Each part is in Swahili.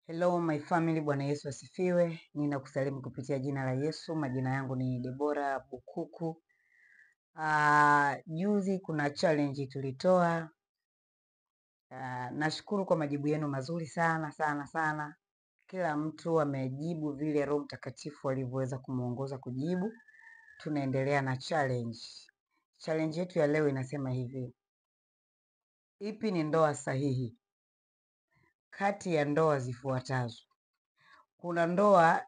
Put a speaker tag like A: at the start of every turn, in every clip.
A: Hello my family, Bwana Yesu asifiwe. Ninakusalimu kupitia jina la Yesu. Majina yangu ni Debora Bukuku. Juzi kuna challenge tulitoa. Nashukuru kwa majibu yenu mazuri sana sana sana. Kila mtu amejibu vile Roho Mtakatifu alivyoweza kumuongoza kujibu. Tunaendelea na challenge. Challenge yetu ya leo inasema hivi: ipi ni ndoa sahihi kati ya ndoa zifuatazo? Kuna ndoa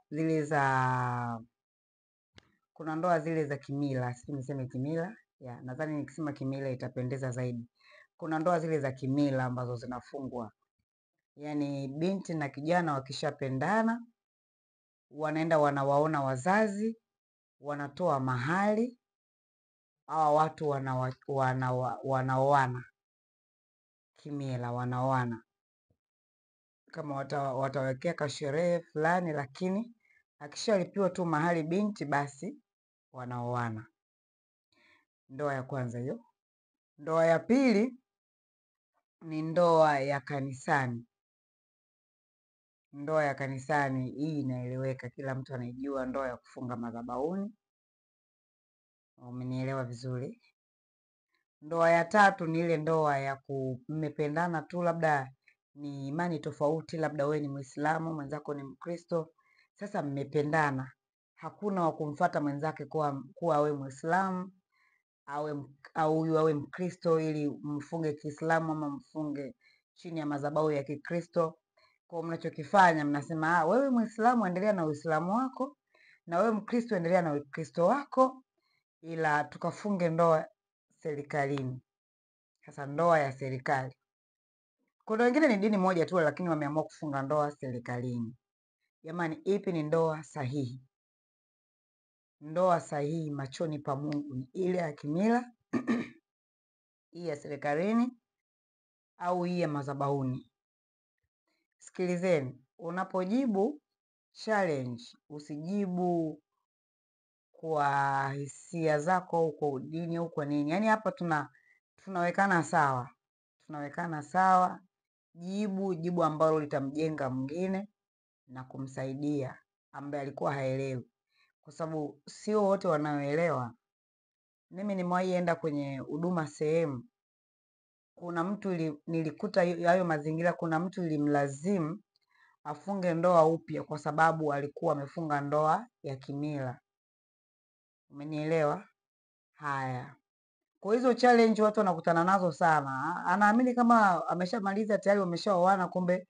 A: zile za kimila, sisi niseme kimila, nadhani nikisema kimila itapendeza zaidi. Kuna ndoa zile za kimila ambazo zinafungwa. Yaani binti na kijana wakishapendana, wanaenda wanawaona wazazi, wanatoa mahali, hawa watu wanaoana. Kimila wanaoana. Kama watawekea kasherehe fulani, lakini akishalipiwa tu mahali binti basi wanaoana. Ndoa ya kwanza hiyo. Ndoa ya pili ni ndoa ya kanisani. Ndoa ya kanisani hii inaeleweka, kila mtu anaijua, ndoa ya kufunga madhabahuni. Umenielewa vizuri? Ndoa ya tatu ni ile ndoa ya mmependana tu, labda ni imani tofauti, labda we ni Muislamu, mwenzako ni Mkristo. Sasa mmependana, hakuna wa kumfuata mwenzake kuwa we Muislamu au huyu awe Mkristo ili mfunge Kiislamu ama mfunge chini ya madhabahu ya Kikristo. Kwa mnachokifanya mnasema, wewe Muislamu endelea na Uislamu wako, na wewe Mkristo endelea na Ukristo wako, ila tukafunge ndoa serikalini. Sasa ndoa ya serikali. Kuna wengine ni dini moja tu lakini wameamua kufunga ndoa serikalini. Jamani, ipi ni ndoa sahihi? Ndoa sahihi machoni pa Mungu ni ile ya kimila, hii ya serikalini, au hii ya madhabahuni? Sikilizeni, unapojibu challenge usijibu kwa hisia zako au kwa dini au kwa nini. Yaani hapa tunawekana sawa. Tunawekana sawa. Jibu ambalo litamjenga mwingine na kumsaidia ambaye alikuwa haelewi. Kwa sababu sio wote wanaoelewa. Mimi nimewahi enda kwenye huduma sehemu. Kuna mtu nilikuta hayo mazingira, kuna mtu ilimlazimu afunge ndoa upya kwa sababu alikuwa amefunga ndoa ya kimila. Umenielewa? Haya. Kwa hizo challenge watu wanakutana nazo sana. Anaamini kama ameshamaliza tayari wameshaoana, kumbe